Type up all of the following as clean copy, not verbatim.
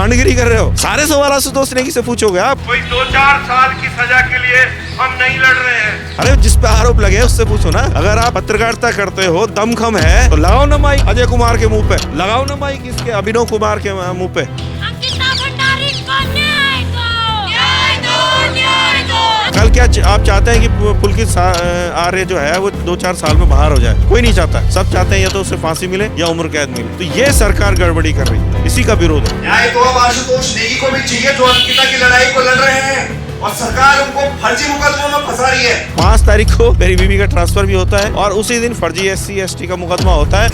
कांडगिरी कर रहे हो? सारे सवाल आशुतोष नेगी से पूछोगे आप? कोई 2-4 साल की सजा के लिए हम नहीं लड़ रहे हैं। अरे जिस पे आरोप लगे उससे पूछो ना। अगर आप पत्रकारिता करते हो, दमखम है, तो लगाओ ना माइक अजय कुमार के मुंह पे, लगाओ ना माइक इसके अभिनव कुमार के मुंह पे। कल क्या आप चाहते हैं कि पुलकित आर्य जो है वो 2-4 साल में बाहर हो जाए? कोई नहीं चाहता। सब चाहते हैं या तो उसे फांसी मिले या उम्र कैद मिले। तो ये सरकार गड़बड़ी कर रही है, इसी का विरोध है। न्याय तो अब आशुतोष नेगी को भी चाहिए जो अंकिता की लड़ाई को लड़ रहे हैं, और सरकार उनको फर्जी मुकदमों में फंसा रही है। 5 तारीख को मेरी बीवी का ट्रांसफर भी होता है और उसी दिन फर्जी SC/ST का मुकदमा होता है।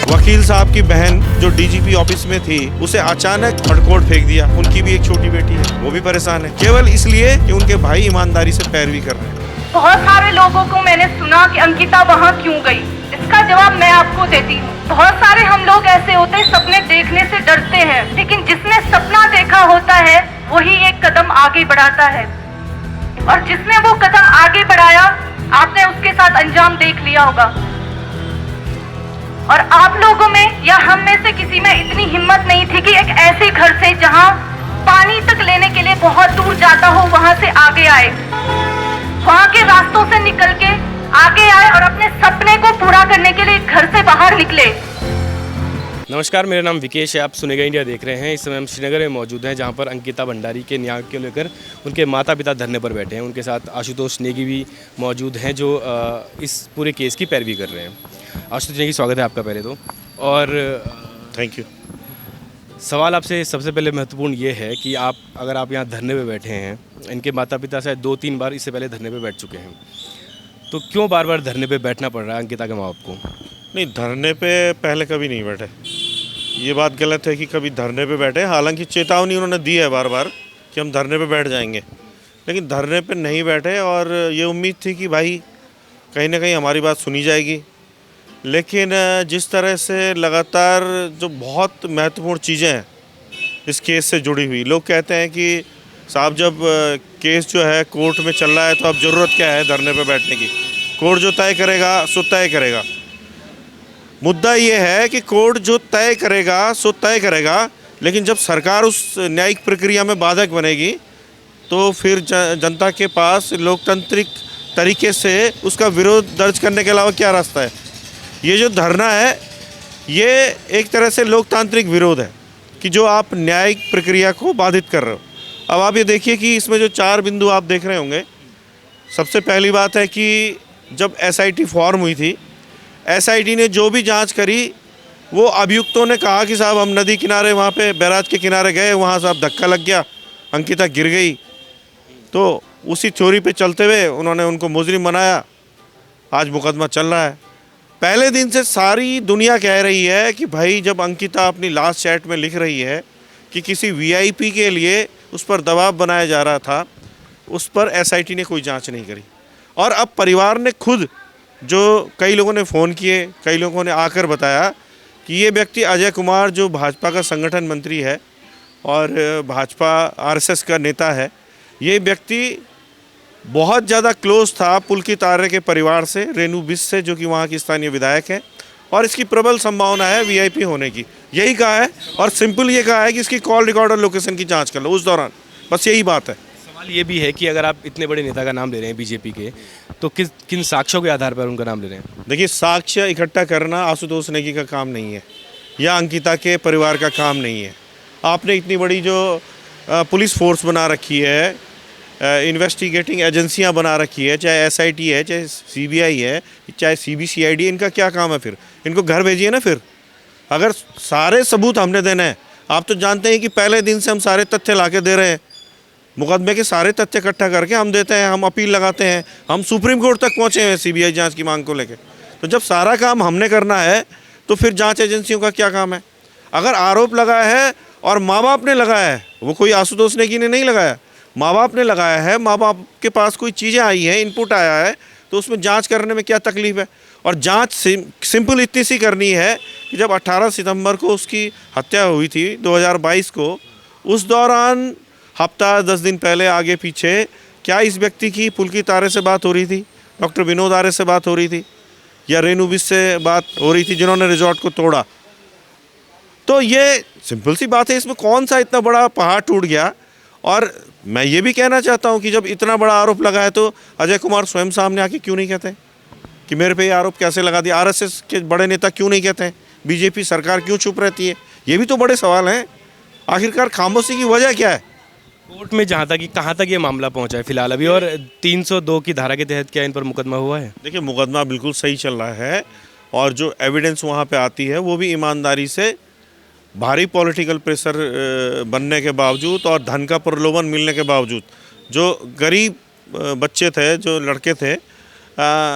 वकील साहब की बहन जो DGP ऑफिस में थी, उसे अचानक हड़कोड़ फेंक दिया। उनकी भी एक छोटी बेटी है, वो भी परेशान है, केवल इसलिए कि उनके भाई ईमानदारी से पैरवी कर रहे हैं। बहुत सारे लोगों को मैंने सुना कि अंकिता वहाँ क्यों गई। इसका जवाब मैं आपको देती हूँ। बहुत सारे हम लोग ऐसे होते हैं, सपने देखने से डरते हैं, लेकिन जिसने सपना देखा होता है वही एक कदम आगे बढ़ाता है, और जिसने वो कदम आगे बढ़ाया, आपने उसके साथ अंजाम देख लिया होगा। और आप लोगों में या हम में से किसी में इतनी हिम्मत नहीं थी कि एक ऐसे घर से जहां पानी तक लेने के लिए बहुत दूर जाता हो, वहां से आगे आए, वहां के रास्तों से निकल के आगे आए और अपने सपने को पूरा करने के लिए घर से बाहर निकले। नमस्कार, मेरा नाम विकेश है। आप सुनेगा इंडिया देख रहे हैं। इस समय हम श्रीनगर में मौजूद हैं, जहां पर अंकिता भंडारी के न्याय को लेकर उनके माता पिता धरने पर बैठे हैं। उनके साथ आशुतोष नेगी भी मौजूद हैं, जो इस पूरे केस की पैरवी कर रहे हैं। आशुतोष नेगी, स्वागत है आपका पहले तो। और थैंक यू। सवाल आपसे सबसे पहले महत्वपूर्ण ये है कि अगर आप यहाँ धरने पर बैठे हैं, इनके माता पिता शायद 2-3 बार इससे पहले धरने पर बैठ चुके हैं, तो क्यों बार बार धरने पर बैठना पड़ रहा है अंकिता के माँ बाप को? नहीं, धरने पे पहले कभी नहीं बैठे। ये बात गलत है कि कभी धरने पे बैठे। हालांकि चेतावनी उन्होंने दी है बार बार कि हम धरने पे बैठ जाएंगे, लेकिन धरने पे नहीं बैठे। और ये उम्मीद थी कि भाई कहीं ना कहीं हमारी बात सुनी जाएगी। लेकिन जिस तरह से लगातार जो बहुत महत्वपूर्ण चीज़ें हैं इस केस से जुड़ी हुई, लोग कहते हैं कि साहब जब केस जो है कोर्ट में चल रहा है तो अब ज़रूरत क्या है धरने पे बैठने की? कोर्ट जो तय करेगा सो तय करेगा। मुद्दा ये है कि कोर्ट जो तय करेगा सो तय करेगा, लेकिन जब सरकार उस न्यायिक प्रक्रिया में बाधक बनेगी तो फिर जनता के पास लोकतांत्रिक तरीके से उसका विरोध दर्ज करने के अलावा क्या रास्ता है? ये जो धरना है ये एक तरह से लोकतांत्रिक विरोध है कि जो आप न्यायिक प्रक्रिया को बाधित कर रहे हो। अब आप ये देखिए कि इसमें जो 4 बिंदु आप देख रहे होंगे। सबसे पहली बात है कि जब SIT फॉर्म हुई थी, SIT ने जो भी जांच करी, वो अभियुक्तों ने कहा कि साहब हम नदी किनारे वहाँ पे बैराज के किनारे गए, वहाँ साहब धक्का लग गया, अंकिता गिर गई। तो उसी थ्योरी पे चलते हुए उन्होंने उनको मुजरिम बनाया। आज मुकदमा चल रहा है। पहले दिन से सारी दुनिया कह रही है कि भाई जब अंकिता अपनी लास्ट चैट में लिख रही है कि किसी VIP के लिए उस पर दबाव बनाया जा रहा था, उस पर SIT ने कोई जाँच नहीं करी। और अब परिवार ने खुद, जो कई लोगों ने फ़ोन किए, कई लोगों ने आकर बताया कि ये व्यक्ति अजय कुमार जो भाजपा का संगठन मंत्री है और भाजपा RSS का नेता है, ये व्यक्ति बहुत ज़्यादा क्लोज था पुलकित आर्य के परिवार से, रेणु बिष्ट से, जो कि वहाँ की स्थानीय विधायक है, और इसकी प्रबल संभावना है VIP होने की। यही कहा है, और सिंपल ये कहा है कि इसकी कॉल रिकॉर्ड और लोकेशन की जाँच कर लो उस दौरान। बस यही बात है। सवाल ये भी है कि अगर आप इतने बड़े नेता का नाम ले रहे हैं BJP के, तो किन साक्ष्यों के आधार पर उनका नाम ले रहे हैं? देखिए, साक्ष्य इकट्ठा करना आशुतोष नेगी का काम नहीं है या अंकिता के परिवार का काम नहीं है। आपने इतनी बड़ी जो पुलिस फोर्स बना रखी है, इन्वेस्टिगेटिंग एजेंसियां बना रखी है, चाहे SIT है, चाहे CBI है, चाहे CBCID, इनका क्या काम है? फिर इनको घर भेजिए ना। फिर अगर सारे सबूत हमने देना है, आप तो जानते हैं कि पहले दिन से हम सारे तथ्य ला के दे रहे हैं। मुकदमे के सारे तथ्य इकट्ठा करके हम देते हैं, हम अपील लगाते हैं, हम सुप्रीम कोर्ट तक पहुँचे हैं CBI जांच की मांग को लेकर। तो जब सारा काम हमने करना है तो फिर जांच एजेंसियों का क्या काम है? अगर आरोप लगा है और माँ बाप ने लगाया है, वो कोई आशुतोष नेगी ने नहीं लगाया, माँ बाप ने लगाया है, माँ बाप के पास कोई चीज़ें आई हैं, इनपुट आया है, तो उसमें जांच करने में क्या तकलीफ है? और जांच सिंपल इतनी सी करनी है कि जब 18 सितंबर को उसकी हत्या हुई थी 2022 को, उस दौरान हफ्ता 10 दिन पहले आगे पीछे क्या इस व्यक्ति की पुलकित आर्य से बात हो रही थी? डॉक्टर विनोद आर्य से बात हो रही थी या रेणु बिस से बात हो रही थी जिन्होंने रिजॉर्ट को तोड़ा। तो ये सिंपल सी बात है, इसमें कौन सा इतना बड़ा पहाड़ टूट गया। और मैं ये भी कहना चाहता हूँ कि जब इतना बड़ा आरोप लगा है तो अजय कुमार स्वयं सामने आके क्यों नहीं कहते कि मेरे पे ये आरोप कैसे लगा दिया। आरएसएस के बड़े नेता क्यों नहीं कहते हैं, बीजेपी सरकार क्यों चुप रहती है, ये भी तो बड़े सवाल हैं। आखिरकार खामोशी की वजह क्या है। कोर्ट में जहाँ तक कहाँ तक ये मामला पहुँचा है फिलहाल अभी, और 302 की धारा के तहत क्या इन पर मुकदमा हुआ है? देखिए, मुकदमा बिल्कुल सही चल रहा है और जो एविडेंस वहाँ पे आती है वो भी ईमानदारी से, भारी पॉलिटिकल प्रेशर बनने के बावजूद और धन का प्रलोभन मिलने के बावजूद, जो गरीब बच्चे थे, जो लड़के थे,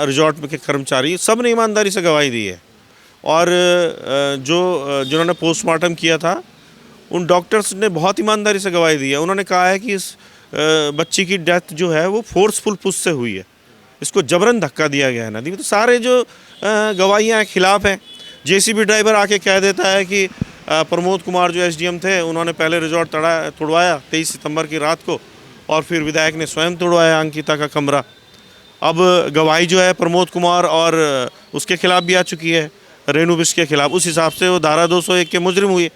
रिजॉर्ट के कर्मचारी, सब ने ईमानदारी से गवाही दी है। और जिन्होंने पोस्टमार्टम किया था उन डॉक्टर्स ने बहुत ईमानदारी से गवाही दी है। उन्होंने कहा है कि इस बच्ची की डेथ जो है वो फोर्सफुल पुश से हुई है, इसको जबरन धक्का दिया गया है नदी में। तो सारे जो गवाहियाँ खिलाफ हैं। जेसीबी ड्राइवर आके कह देता है कि प्रमोद कुमार जो एसडीएम थे उन्होंने पहले रिजॉर्ट तोड़वाया 23 सितंबर की रात को और फिर विधायक ने स्वयं तोड़वाया अंकिता का कमरा। अब गवाही जो है प्रमोद कुमार और उसके खिलाफ भी आ चुकी है, रेणु बिस के खिलाफ। उस हिसाब से वो धारा 201 के मुजरिम हुए,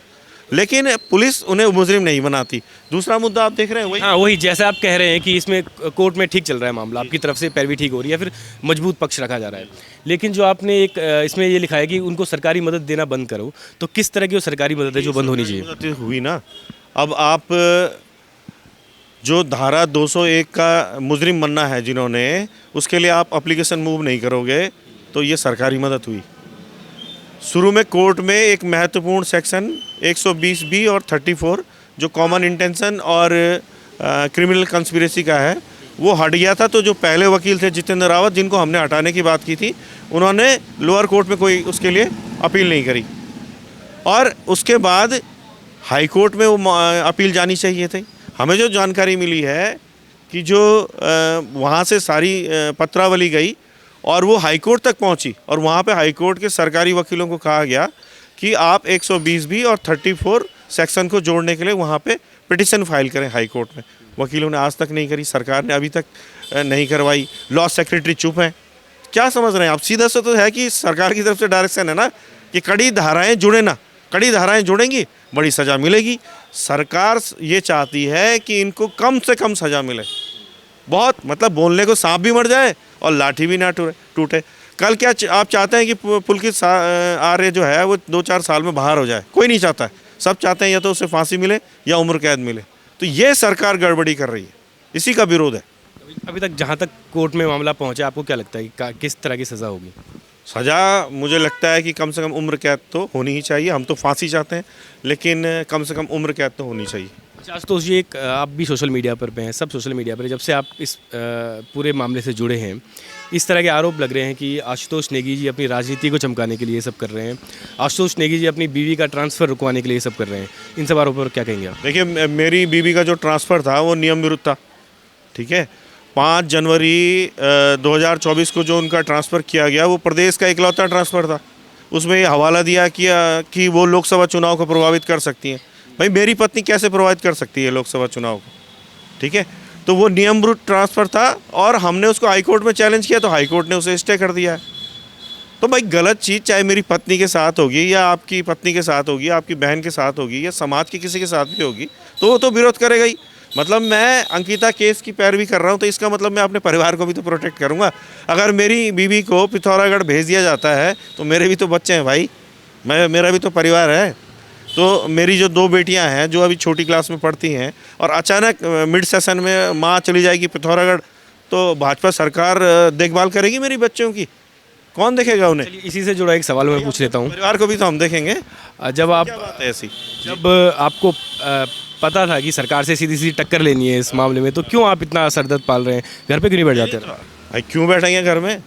लेकिन पुलिस उन्हें मुजरिम नहीं बनाती। दूसरा मुद्दा आप देख रहे हैं वही। हाँ, वही जैसे आप कह रहे हैं कि इसमें कोर्ट में ठीक चल रहा है मामला, आपकी तरफ से पैरवी ठीक हो रही है, फिर मजबूत पक्ष रखा जा रहा है। लेकिन जो आपने एक इसमें ये लिखा है कि उनको सरकारी मदद देना बंद करो, तो किस तरह की वो सरकारी मदद है जो बंद होनी चाहिए? मदद हुई ना। अब आप जो धारा 201 का मुजरिम बनना है जिन्होंने, उसके लिए आप एप्लीकेशन मूव नहीं करोगे तो ये सरकारी मदद हुई। शुरू में कोर्ट में एक महत्वपूर्ण सेक्शन 120B और 34 जो कॉमन इंटेंशन और क्रिमिनल कंस्पिरेसी का है वो हट गया था। तो जो पहले वकील थे जितेंद्र रावत, जिनको हमने हटाने की बात की थी, उन्होंने लोअर कोर्ट में कोई उसके लिए अपील नहीं करी और उसके बाद हाई कोर्ट में वो अपील जानी चाहिए थी। हमें जो जानकारी मिली है कि जो वहाँ से सारी पत्रावली गई और वो हाई कोर्ट तक पहुंची और वहाँ पे हाई कोर्ट के सरकारी वकीलों को कहा गया कि आप 120B और 34 सेक्शन को जोड़ने के लिए वहाँ पे पिटिशन फाइल करें हाई कोर्ट में। वकीलों ने आज तक नहीं करी, सरकार ने अभी तक नहीं करवाई, लॉ सेक्रेटरी चुप हैं। क्या समझ रहे हैं आप? सीधा सा तो है कि सरकार की तरफ से डायरेक्शन है ना कि कड़ी धाराएँ जुड़े ना, कड़ी धाराएँ जुड़ेंगी बड़ी सज़ा मिलेगी। सरकार ये चाहती है कि इनको कम से कम सज़ा मिले, बहुत मतलब बोलने को सांप भी मर जाए और लाठी भी ना टूटे। कल क्या आप चाहते हैं कि पुलकित आर्य जो है वो 2-4 साल में बाहर हो जाए? कोई नहीं चाहता है। सब चाहते हैं या तो उसे फांसी मिले या उम्र कैद मिले। तो ये सरकार गड़बड़ी कर रही है, इसी का विरोध है। अभी तक जहाँ तक कोर्ट में मामला पहुँचा, आपको क्या लगता है कि किस तरह की सज़ा होगी? सज़ा मुझे लगता है कि कम से कम उम्र कैद तो होनी ही चाहिए। हम तो फांसी चाहते हैं, लेकिन कम से कम उम्र कैद तो होनी चाहिए। आशुतोष जी, एक आप भी सोशल मीडिया पर हैं, सब सोशल मीडिया पर, जब से आप इस पूरे मामले से जुड़े हैं, इस तरह के आरोप लग रहे हैं कि आशुतोष नेगी जी अपनी राजनीति को चमकाने के लिए सब कर रहे हैं, आशुतोष नेगी जी अपनी बीवी का ट्रांसफ़र रुकवाने के लिए सब कर रहे हैं। इन सब आरोपों पर क्या कहेंगे आप? देखिए, मेरी बीवी का जो ट्रांसफ़र था वो नियम विरुद्ध था, ठीक है। 5 जनवरी 2024 को जो उनका ट्रांसफ़र किया गया वो प्रदेश का इकलौता ट्रांसफ़र था। उसमें ये हवाला दिया कि वो लोकसभा चुनाव को प्रभावित कर सकती हैं। भाई, मेरी पत्नी कैसे प्रभावित कर सकती है लोकसभा चुनाव को? ठीक है, तो वो नियम विरुद्ध ट्रांसफ़र था और हमने उसको हाई कोर्ट में चैलेंज किया तो हाई कोर्ट ने उसे स्टे कर दिया है। तो भाई, गलत चीज़ चाहे मेरी पत्नी के साथ होगी या आपकी पत्नी के साथ होगी, आपकी बहन के साथ होगी या समाज के किसी के साथ भी होगी, तो वो तो विरोध करेगा ही। मतलब मैं अंकिता केस की पैरवी कर रहा हूँ तो इसका मतलब मैं अपने परिवार को भी तो प्रोटेक्ट करूँगा। अगर मेरी बीवी को पिथौरागढ़ भेज दिया जाता है तो मेरे भी तो बच्चे हैं भाई, मेरा भी तो परिवार है। तो मेरी जो 2 बेटियां हैं जो अभी छोटी क्लास में पढ़ती हैं और अचानक मिड सेशन में माँ चली जाएगी पिथौरागढ़, तो भाजपा सरकार देखभाल करेगी मेरी बच्चों की? कौन देखेगा उन्हें? चलिए, इसी से जुड़ा एक सवाल मैं पूछ लेता हूँ। परिवार को भी तो हम देखेंगे। जब आप ऐसी जब आपको पता था कि सरकार से सीधी सीधी टक्कर लेनी है इस मामले में, तो क्यों आप इतना सरदर्द पाल रहे हैं? घर पे क्यों नहीं बैठ जाते? भाई, क्यों बैठेंगे घर में?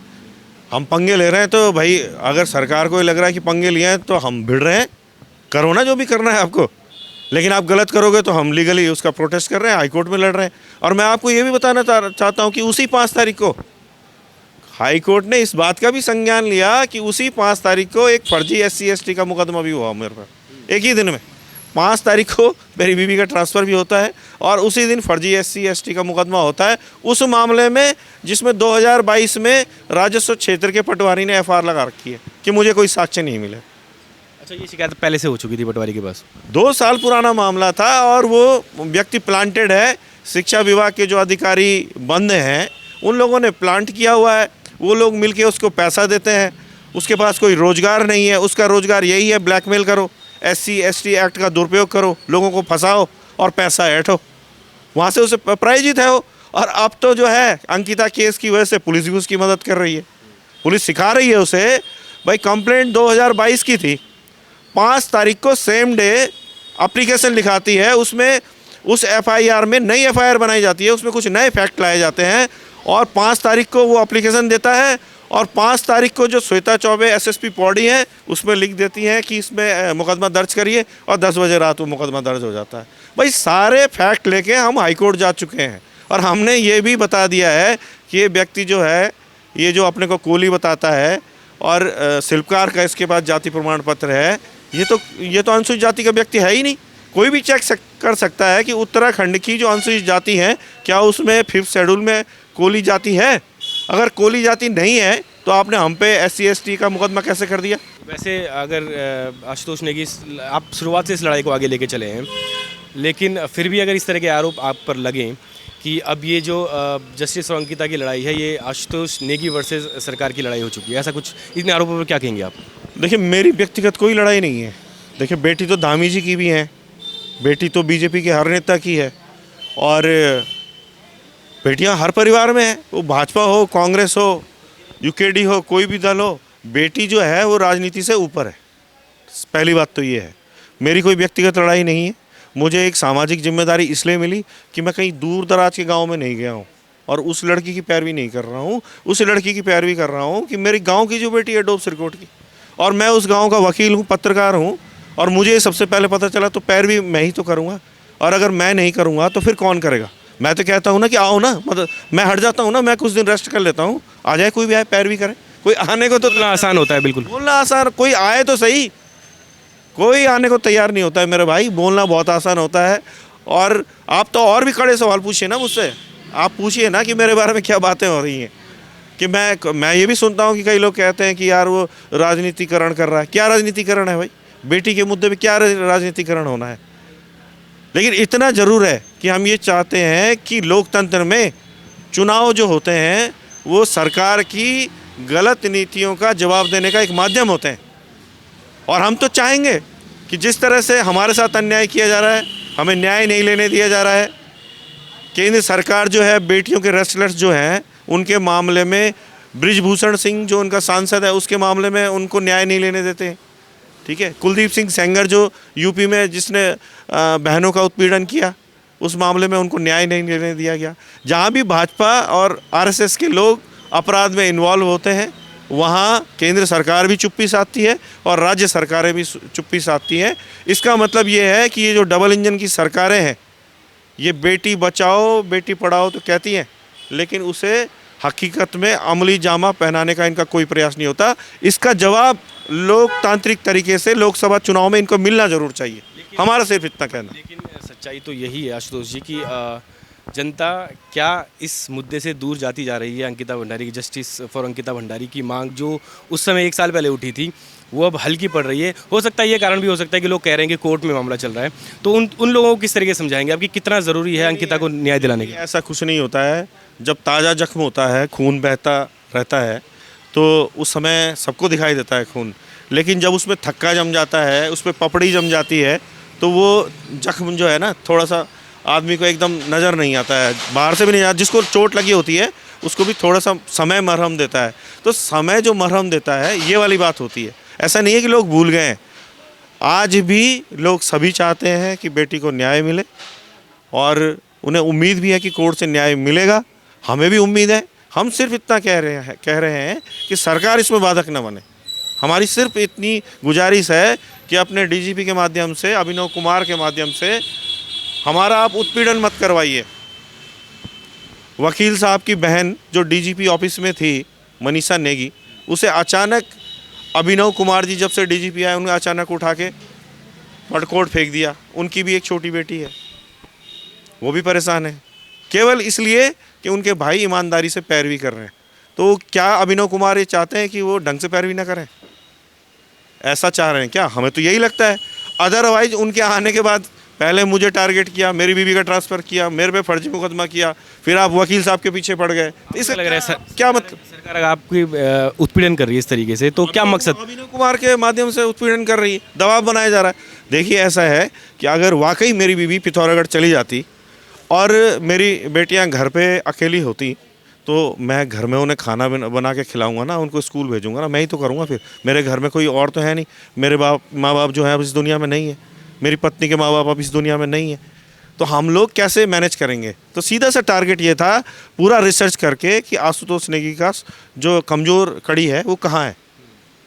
हम पंगे ले रहे हैं तो भाई अगर सरकार को लग रहा है कि पंगे लिए हैं तो हम भिड़ रहे हैं। करो ना जो भी करना है आपको, लेकिन आप गलत करोगे तो हम लीगली उसका प्रोटेस्ट कर रहे हैं, हाई कोर्ट में लड़ रहे हैं। और मैं आपको ये भी बताना चाहता हूँ कि उसी 5 तारीख को हाई कोर्ट ने इस बात का भी संज्ञान लिया कि उसी 5 तारीख को एक फर्जी SC ST का मुकदमा भी हुआ मेरे पर, एक ही दिन में। 5 तारीख को मेरी बीवी का ट्रांसफ़र भी होता है और उसी दिन फर्जी SC/ST का मुकदमा होता है उस मामले में जिसमें 2022 में राजस्व क्षेत्र के पटवारी ने FIR लगा रखी है कि मुझे कोई साक्ष्य नहीं मिले। अच्छा, ये शिकायत पहले से हो चुकी थी पटवारी के पास? 2 साल पुराना मामला था और वो व्यक्ति प्लांटेड है। शिक्षा विभाग के जो अधिकारी बंद हैं उन लोगों ने प्लांट किया हुआ है। वो लोग मिलके उसको पैसा देते हैं, उसके पास कोई रोज़गार नहीं है, उसका रोज़गार यही है ब्लैकमेल करो, SC/ST एक्ट का दुरुपयोग करो, लोगों को फंसाओ और पैसा ऐठो, वहाँ से उसे प्रायोजित है वो। और अब तो जो है अंकिता केस की वजह से पुलिस भी उसकी मदद कर रही है, पुलिस सिखा रही है उसे। भाई कंप्लेंट 2022 की थी, 5 तारीख को सेम डे एप्लीकेशन लिखाती है, उसमें उस FIR में नई FIR बनाई जाती है, उसमें कुछ नए फैक्ट लाए जाते हैं और 5 तारीख को वो एप्लीकेशन देता है और 5 तारीख को जो श्वेता चौबे SSP पौड़ी हैं उसमें लिख देती हैं कि इसमें मुकदमा दर्ज करिए और 10 बजे रात वो मुकदमा दर्ज हो जाता है। भाई सारे फैक्ट लेके हम हाई कोर्ट जा चुके हैं और हमने ये भी बता दिया है कि ये व्यक्ति जो है, ये जो अपने को कोली बताता है और शिल्पकार का इसके पास जाति प्रमाण पत्र है, ये तो अनुसूचित जाति का व्यक्ति है ही नहीं। कोई भी चेक कर सकता है कि उत्तराखंड की जो अनुसूचित जाति है क्या उसमें 5th शेड्यूल में कोली जाति है। अगर कोली जाति नहीं है तो आपने हम पे SC/ST का मुकदमा कैसे कर दिया? वैसे अगर आशुतोष नेगी, आप शुरुआत से इस लड़ाई को आगे लेके चले हैं, लेकिन फिर भी अगर इस तरह के आरोप आप पर लगें कि अब ये जो जस्टिस और अंकिता की लड़ाई है ये आशुतोष नेगी वर्सेस सरकार की लड़ाई हो चुकी है, ऐसा कुछ, इन आरोपों पर क्या कहेंगे आप? देखिए, मेरी व्यक्तिगत कोई लड़ाई नहीं है। देखिए, बेटी तो धामी जी की भी है, बेटी तो BJP के हर नेता की है और बेटियां हर परिवार में है, वो भाजपा हो, कांग्रेस हो, UKD हो, कोई भी दल हो, बेटी जो है वो राजनीति से ऊपर है। पहली बात तो ये है। मेरी कोई व्यक्तिगत लड़ाई नहीं है। मुझे एक सामाजिक जिम्मेदारी इसलिए मिली कि मैं कहीं दूर दराज के गांव में नहीं गया हूं और उस लड़की की पैरवी नहीं कर रहा हूं, उस लड़की की पैरवी कर रहा हूं कि मेरे गांव की जो बेटी है डोब सिरकोट की, और मैं उस गांव का वकील हूं, पत्रकार हूं और मुझे सबसे पहले पता चला तो पैरवी मैं ही तो करूँगा। और अगर मैं नहीं करूँगा तो फिर कौन करेगा? मैं तो कहता हूँ ना कि आओ ना, मतलब मैं हट जाता हूँ ना, मैं कुछ दिन रेस्ट कर लेता हूँ, आ जाए कोई भी आए, पैरवी करे। कोई आने को तो बोलना आसान होता है, बिल्कुल बोलना आसान, कोई आए तो सही, कोई आने को तैयार नहीं होता है मेरे भाई। बोलना बहुत आसान होता है। और आप तो और भी कड़े सवाल पूछिए ना मुझसे, आप पूछिए ना कि मेरे बारे में क्या बातें हो रही हैं। कि मैं ये भी सुनता हूँ कि कई लोग कहते हैं कि यार वो राजनीतिकरण कर रहा है। क्या राजनीतिकरण है भाई? बेटी के मुद्दे पे क्या राजनीतिकरण होना है? लेकिन इतना ज़रूर है कि हम ये चाहते हैं कि लोकतंत्र में चुनाव जो होते हैं वो सरकार की गलत नीतियों का जवाब देने का एक माध्यम होते हैं। और हम तो चाहेंगे कि जिस तरह से हमारे साथ अन्याय किया जा रहा है, हमें न्याय नहीं लेने दिया जा रहा है। केंद्र सरकार जो है बेटियों के रेस्लर्स जो हैं उनके मामले में, बृजभूषण सिंह जो उनका सांसद है उसके मामले में उनको न्याय नहीं लेने देते। ठीक है, कुलदीप सिंह सेंगर जो यूपी में जिसने बहनों का उत्पीड़न किया, उस मामले में उनको न्याय नहीं लेने दिया गया। जहाँ भी भाजपा और RSS के लोग अपराध में इन्वॉल्व होते हैं वहाँ केंद्र सरकार भी चुप्पी साधती है और राज्य सरकारें भी चुप्पी साधती हैं। इसका मतलब ये है कि ये जो डबल इंजन की सरकारें हैं ये बेटी बचाओ बेटी पढ़ाओ तो कहती हैं, लेकिन उसे हकीकत में अमली जामा पहनाने का इनका कोई प्रयास नहीं होता। इसका जवाब लोकतांत्रिक तरीके से लोकसभा चुनाव में इनको मिलना जरूर चाहिए। हमारा सिर्फ इतना कहना। लेकिन सच्चाई तो यही है आशुतोष जी कि जनता क्या इस मुद्दे से दूर जाती जा रही है। अंकिता भंडारी की, जस्टिस फॉर अंकिता भंडारी की मांग जो उस समय 1 साल पहले उठी थी वो अब हल्की पड़ रही है। हो सकता है ये कारण भी हो सकता है कि लोग कह रहे हैं कि कोर्ट में मामला चल रहा है, तो उन लोगों को किस तरीके से समझाएंगे आपकी कितना ज़रूरी है अंकिता को न्याय दिलाने की? ऐसा कुछ नहीं होता है। जब ताज़ा जख्म होता है, खून बहता रहता है तो उस समय सबको दिखाई देता है खून, लेकिन जब उसमें थक्का जम जाता है, उसमें पपड़ी जम जाती है तो वो जख्म जो है ना थोड़ा सा आदमी को एकदम नज़र नहीं आता है, बाहर से भी नहीं आता। जिसको चोट लगी होती है उसको भी थोड़ा सा समय मरहम देता है। तो समय जो मरहम देता है ये वाली बात होती है। ऐसा नहीं है कि लोग भूल गए हैं, आज भी लोग सभी चाहते हैं कि बेटी को न्याय मिले और उन्हें उम्मीद भी है कि कोर्ट से न्याय मिलेगा। हमें भी उम्मीद है। हम सिर्फ इतना कह रहे हैं कि सरकार इसमें बाधक न बने। हमारी सिर्फ इतनी गुजारिश है कि अपने DGP के माध्यम से, अभिनव कुमार के माध्यम से हमारा आप उत्पीड़न मत करवाइए। वकील साहब की बहन जो DGP ऑफिस में थी, मनीषा नेगी, उसे अचानक अभिनव कुमार जी जब से DGP आए उन्हें अचानक उठा के मडकोट फेंक दिया। उनकी भी एक छोटी बेटी है, वो भी परेशान है, केवल इसलिए कि उनके भाई ईमानदारी से पैरवी कर रहे हैं। तो क्या अभिनव कुमार ये चाहते हैं कि वो ढंग से पैरवी ना करें? ऐसा चाह रहे हैं क्या? हमें तो यही लगता है। अदरवाइज उनके आने के बाद पहले मुझे टारगेट किया, मेरी बीवी का ट्रांसफ़र किया, मेरे पे फर्जी मुकदमा किया, फिर आप वकील साहब के पीछे पड़ गए। तो इससे लग रहा है सर, क्या मतलब? सरकार अगर आपकी उत्पीड़न कर रही है इस तरीके से, तो क्या मकसद? अभिनव कुमार के माध्यम से उत्पीड़न कर रही है, दबाव बनाया जा रहा है। देखिए ऐसा है कि अगर वाकई मेरी बीवी पिथौरागढ़ चली जाती और मेरी बेटियां घर पे अकेली होती तो मैं घर में उन्हें खाना बना के खिलाऊंगा ना, उनको स्कूल भेजूंगा ना, मैं ही तो करूंगा। फिर मेरे घर में कोई और तो है नहीं, मेरे माँ बाप जो है अब इस दुनिया में नहीं है, मेरी पत्नी के माँ बाप अब इस दुनिया में नहीं है, तो हम लोग कैसे मैनेज करेंगे? तो सीधा सा टारगेट ये था पूरा रिसर्च करके कि आशुतोष नेगी का जो कमज़ोर कड़ी है वो कहाँ है।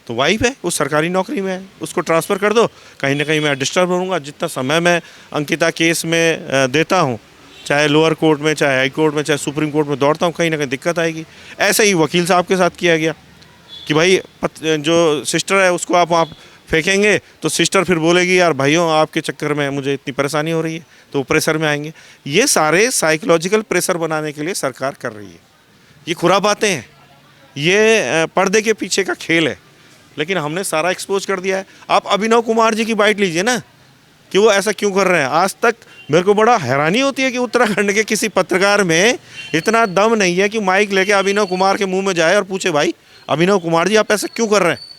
तो वाइफ है, वो सरकारी नौकरी में है, उसको ट्रांसफ़र कर दो, कहीं ना कहीं मैं डिस्टर्ब रहूँगा। जितना समय मैं अंकिता केस में देता हूँ, चाहे लोअर कोर्ट में, चाहे हाई कोर्ट में, चाहे सुप्रीम कोर्ट में दौड़ता हूँ, कहीं ना कहीं दिक्कत आएगी। ऐसे ही वकील साहब के साथ किया गया कि भाई जो सिस्टर है उसको आप वहाँ फेंकेंगे तो सिस्टर फिर बोलेगी यार भाइयों आपके चक्कर में मुझे इतनी परेशानी हो रही है, तो वो प्रेशर में आएंगे। ये सारे साइकोलॉजिकल प्रेशर बनाने के लिए सरकार कर रही है। ये खुरापाते हैं, ये पर्दे के पीछे का खेल है, लेकिन हमने सारा एक्सपोज कर दिया है। आप अभिनव कुमार जी की बाइट लीजिए ना कि वो ऐसा क्यों कर रहे हैं। आज तक मेरे को बड़ा हैरानी होती है कि उत्तराखंड के किसी पत्रकार में इतना दम नहीं है कि माइक लेके अभिनव कुमार के मुंह में जाए और पूछे भाई अभिनव कुमार जी आप ऐसा क्यों कर रहे हैं।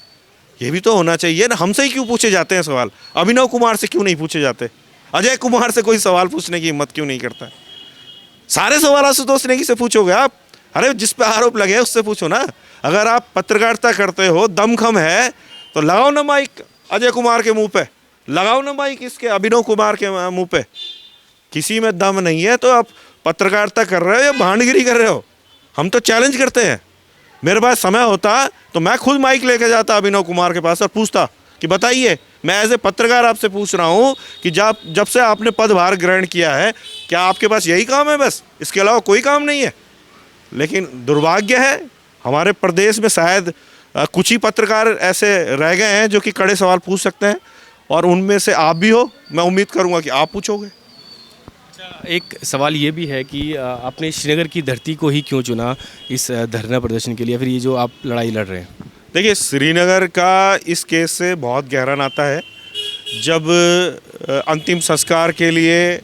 ये भी तो होना चाहिए ना, हमसे ही क्यों पूछे जाते हैं सवाल, अभिनव कुमार से क्यों नहीं पूछे जाते, अजय कुमार से कोई सवाल पूछने की हिम्मत क्यों नहीं करता है। सारे सवाल आशुतोष नेगी से पूछोगे आप? अरे जिस पे आरोप लगे उससे पूछो ना। अगर आप पत्रकारिता करते हो, दमखम है, तो लगाओ ना माइक अजय कुमार के मुंह पे, लगाओ ना माइक इसके अभिनव कुमार के मुंह पे। किसी में दम नहीं है तो आप पत्रकारिता कर रहे हो या भांडगिरी कर रहे हो? हम तो चैलेंज करते हैं। मेरे पास समय होता तो मैं खुद माइक लेके जाता अभिनव कुमार के पास और पूछता कि बताइए, मैं एज ए पत्रकार आपसे पूछ रहा हूँ कि जब से आपने पदभार ग्रहण किया है क्या आपके पास यही काम है बस, इसके अलावा कोई काम नहीं है? लेकिन दुर्भाग्य है हमारे प्रदेश में शायद कुछ ही पत्रकार ऐसे रह गए हैं जो कि कड़े सवाल पूछ सकते हैं, और उनमें से आप भी हो। मैं उम्मीद करूंगा कि आप पूछोगे। एक सवाल ये भी है कि आपने श्रीनगर की धरती को ही क्यों चुना इस धरना प्रदर्शन के लिए, फिर ये जो आप लड़ाई लड़ रहे हैं? देखिए श्रीनगर का इस केस से बहुत गहरा नाता है। जब अंतिम संस्कार के लिए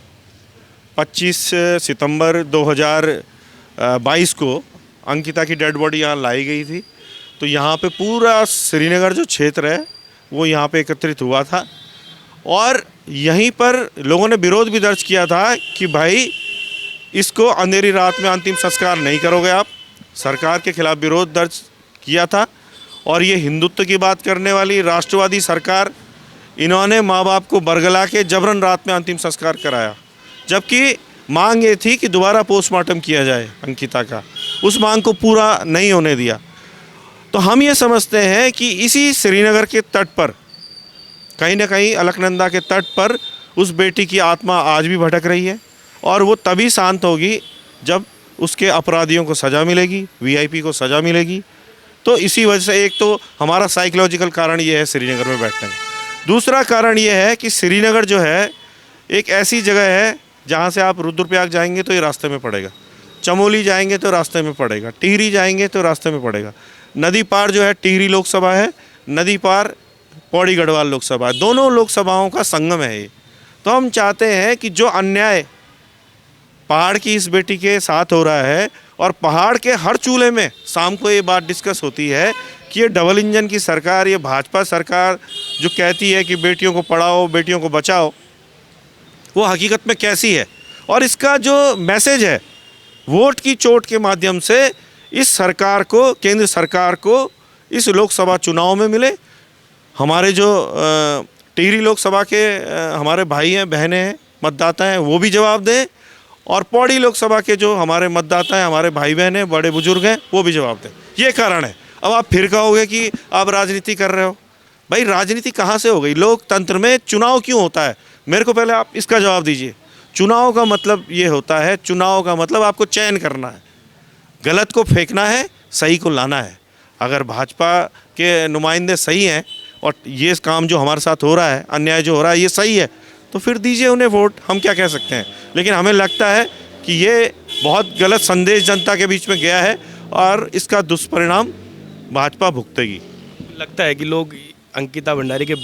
25 सितंबर 2022 को अंकिता की डेड बॉडी यहाँ लाई गई थी, तो यहाँ पे पूरा श्रीनगर जो क्षेत्र है वो यहाँ पे एकत्रित हुआ था, और यहीं पर लोगों ने विरोध भी दर्ज किया था कि भाई इसको अंधेरी रात में अंतिम संस्कार नहीं करोगे आप। सरकार के खिलाफ विरोध दर्ज किया था, और ये हिंदुत्व की बात करने वाली राष्ट्रवादी सरकार, इन्होंने माँ बाप को बरगला के जबरन रात में अंतिम संस्कार कराया, जबकि मांग ये थी कि दोबारा पोस्टमार्टम किया जाए अंकिता का। उस मांग को पूरा नहीं होने दिया। तो हम ये समझते हैं कि इसी श्रीनगर के तट पर, कहीं ना कहीं अलकनंदा के तट पर, उस बेटी की आत्मा आज भी भटक रही है, और वो तभी शांत होगी जब उसके अपराधियों को सज़ा मिलेगी, वीआईपी को सज़ा मिलेगी। तो इसी वजह से एक तो हमारा साइकोलॉजिकल कारण ये है श्रीनगर में बैठने का। दूसरा कारण ये है कि श्रीनगर जो है एक ऐसी जगह है जहाँ से आप रुद्रप्रयाग जाएंगे तो ये रास्ते में पड़ेगा, चमोली जाएंगे तो रास्ते में पड़ेगा, टिहरी जाएंगे तो रास्ते में पड़ेगा। नदी पार जो है टिहरी लोकसभा है, नदी पार पौड़ी गढ़वाल लोकसभा है, दोनों लोकसभाओं का संगम है ये। तो हम चाहते हैं कि जो अन्याय पहाड़ की इस बेटी के साथ हो रहा है, और पहाड़ के हर चूल्हे में शाम को ये बात डिस्कस होती है कि ये डबल इंजन की सरकार, ये भाजपा सरकार जो कहती है कि बेटियों को पढ़ाओ, बेटियों को बचाओ, वो हकीकत में कैसी है। और इसका जो मैसेज है वोट की चोट के माध्यम से इस सरकार को, केंद्र सरकार को इस लोकसभा चुनाव में मिले। हमारे जो टिहरी लोकसभा के हमारे भाई हैं, बहनें हैं, मतदाता हैं, वो भी जवाब दें, और पौड़ी लोकसभा के जो हमारे मतदाता हैं, हमारे भाई बहन हैं, बड़े बुजुर्ग हैं, वो भी जवाब दें। ये कारण है। अब आप फिर कहोगे कि आप राजनीति कर रहे हो। भाई राजनीति कहाँ से हो गई? लोकतंत्र में चुनाव क्यों होता है? मेरे को पहले आप इसका जवाब दीजिए। चुनाव का मतलब ये होता है, चुनाव का मतलब आपको चयन करना है, गलत को फेंकना है, सही को लाना है। अगर भाजपा के नुमाइंदे सही हैं, और ये काम जो हमारे साथ हो रहा है, अन्याय जो हो रहा है, ये सही है, तो फिर दीजिए उन्हें वोट, हम क्या कह सकते हैं। लेकिन हमें लगता है कि ये बहुत गलत संदेश जनता के बीच में गया है और इसका दुष्परिणाम भाजपा भुगतेगी। लगता है कि लोग अंकिता भंडारी के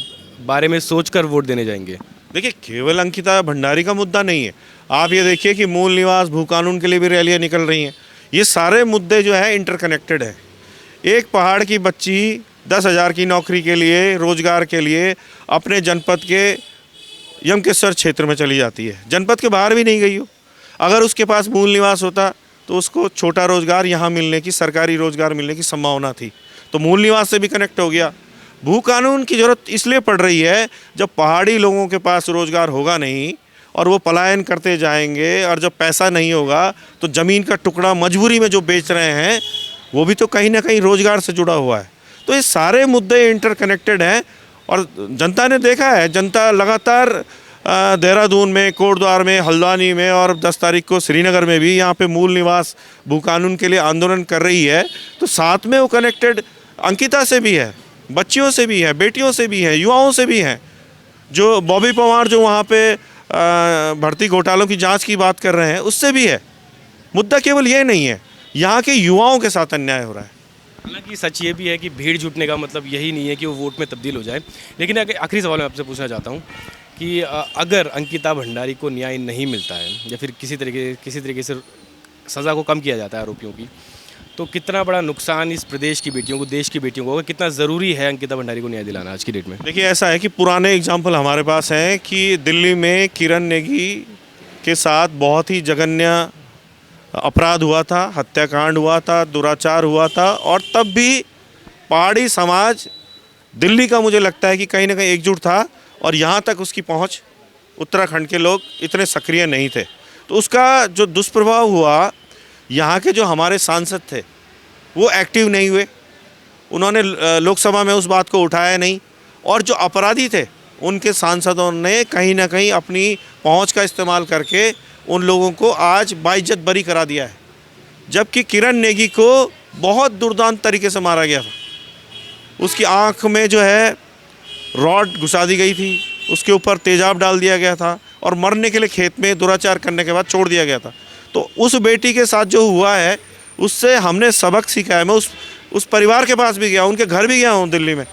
बारे में सोचकर वोट देने जाएंगे। देखिए, केवल अंकिता भंडारी का मुद्दा नहीं है। आप ये देखिए कि मूल निवास, भू कानून के लिए भी रैलियां निकल रही हैं। ये सारे मुद्दे जो है इंटरकनेक्टेड है। एक पहाड़ की बच्ची 10,000 की नौकरी के लिए, रोजगार के लिए अपने जनपद के यमकेश्वर क्षेत्र में चली जाती है, जनपद के बाहर भी नहीं गई हो। अगर उसके पास मूल निवास होता तो उसको छोटा रोजगार यहाँ मिलने की, सरकारी रोजगार मिलने की संभावना थी, तो मूल निवास से भी कनेक्ट हो गया। भू कानून की ज़रूरत इसलिए पड़ रही है, जब पहाड़ी लोगों के पास रोजगार होगा नहीं और वो पलायन करते जाएंगे, और जब पैसा नहीं होगा तो ज़मीन का टुकड़ा मजबूरी में जो बेच रहे हैं वो भी तो कहीं ना कहीं रोजगार से जुड़ा हुआ है। तो ये सारे मुद्दे इंटरकनेक्टेड हैं और जनता ने देखा है, जनता लगातार देहरादून में, कोटद्वार में, हल्द्वानी में और 10 तारीख को श्रीनगर में भी यहाँ पे मूल निवास भू कानून के लिए आंदोलन कर रही है। तो साथ में वो कनेक्टेड अंकिता से भी है, बच्चियों से भी है, बेटियों से भी है, युवाओं से भी हैं। जो बॉबी पवार जो वहाँ पे भर्ती घोटालों की जांच की बात कर रहे हैं, उससे भी है। मुद्दा केवल ये नहीं है, यहाँ के युवाओं के साथ अन्याय हो रहा है। हालांकि सच ये भी है कि भीड़ जुटने का मतलब यही नहीं है कि वो वोट में तब्दील हो जाए। लेकिन आखिरी सवाल मैं आपसे पूछना चाहता हूँ कि अगर अंकिता भंडारी को न्याय नहीं मिलता है या फिर किसी तरीके से सज़ा को कम किया जाता है आरोपियों की, तो कितना बड़ा नुकसान इस प्रदेश की बेटियों को, देश की बेटियों को होगा? कितना ज़रूरी है अंकिता भंडारी को न्याय दिलाना आज की डेट में? देखिए, ऐसा है कि पुराने एग्जाम्पल हमारे पास हैं कि दिल्ली में किरण नेगी के साथ बहुत ही जघन्य अपराध हुआ था, हत्याकांड हुआ था, दुराचार हुआ था, और तब भी पहाड़ी समाज दिल्ली का मुझे लगता है कि कहीं ना कहीं एकजुट था, और यहाँ तक उसकी पहुँच उत्तराखंड के लोग इतने सक्रिय नहीं थे। तो उसका जो दुष्प्रभाव हुआ, यहाँ के जो हमारे सांसद थे वो एक्टिव नहीं हुए, उन्होंने लोकसभा में उस बात को उठाया नहीं, और जो अपराधी थे उनके सांसदों ने कहीं ना कहीं अपनी पहुँच का इस्तेमाल करके उन लोगों को आज बाइज्जत बरी करा दिया है। जबकि किरण नेगी को बहुत दुर्दांत तरीके से मारा गया था, उसकी आँख में जो है रॉड घुसा दी गई थी, उसके ऊपर तेजाब डाल दिया गया था, और मरने के लिए खेत में दुराचार करने के बाद छोड़ दिया गया था। तो उस बेटी के साथ जो हुआ है उससे हमने सबक सीखा है। मैं उस परिवार के पास भी गया, उनके घर भी गया हूँ दिल्ली में,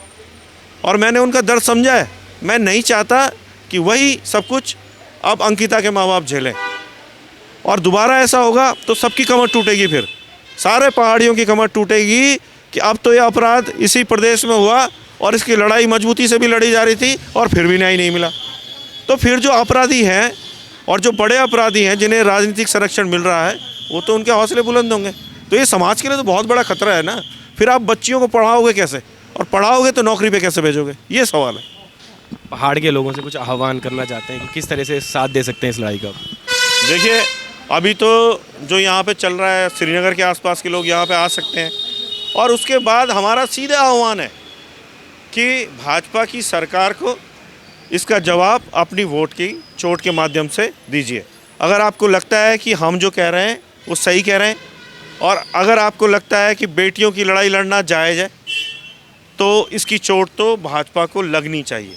और मैंने उनका दर्द समझा है। मैं नहीं चाहता कि वही सब कुछ अब अंकिता के माँ बाप झेलें, और दोबारा ऐसा होगा तो सबकी कमर टूटेगी, फिर सारे पहाड़ियों की कमर टूटेगी कि अब तो ये अपराध इसी प्रदेश में हुआ और इसकी लड़ाई मजबूती से भी लड़ी जा रही थी और फिर भी न्याय नहीं मिला। तो फिर जो अपराधी हैं और जो बड़े अपराधी हैं जिन्हें राजनीतिक संरक्षण मिल रहा है, वो तो उनके हौसले बुलंद होंगे। तो ये समाज के लिए तो बहुत बड़ा खतरा है ना। फिर आप बच्चियों को पढ़ाओगे कैसे, और पढ़ाओगे तो नौकरी पे कैसे भेजोगे, ये सवाल है। पहाड़ के लोगों से कुछ आह्वान करना चाहते हैं कि किस तरह से साथ दे सकते हैं इस लड़ाई का? देखिए, अभी तो जो यहाँ पे चल रहा है, श्रीनगर के आसपास के लोग यहाँ पे आ सकते हैं, और उसके बाद हमारा सीधा आह्वान है कि भाजपा की सरकार को इसका जवाब अपनी वोट की चोट के माध्यम से दीजिए। अगर आपको लगता है कि हम जो कह रहे हैं वो सही कह रहे हैं, और अगर आपको लगता है कि बेटियों की लड़ाई लड़ना जायज़ है, तो इसकी चोट तो भाजपा को लगनी चाहिए।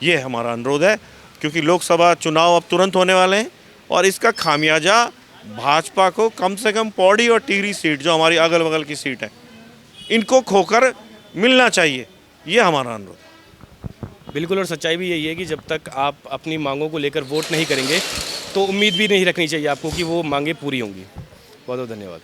ये हमारा अनुरोध है, क्योंकि लोकसभा चुनाव अब तुरंत होने वाले हैं, और इसका खामियाजा भाजपा को कम से कम पौड़ी और टिहरी सीट, जो हमारी अगल बगल की सीट है, इनको खोकर मिलना चाहिए। ये हमारा अनुरोध है। बिल्कुल, और सच्चाई भी यही है कि जब तक आप अपनी मांगों को लेकर वोट नहीं करेंगे तो उम्मीद भी नहीं रखनी चाहिए आपको कि वो मांगें पूरी होंगी। बहुत बहुत धन्यवाद।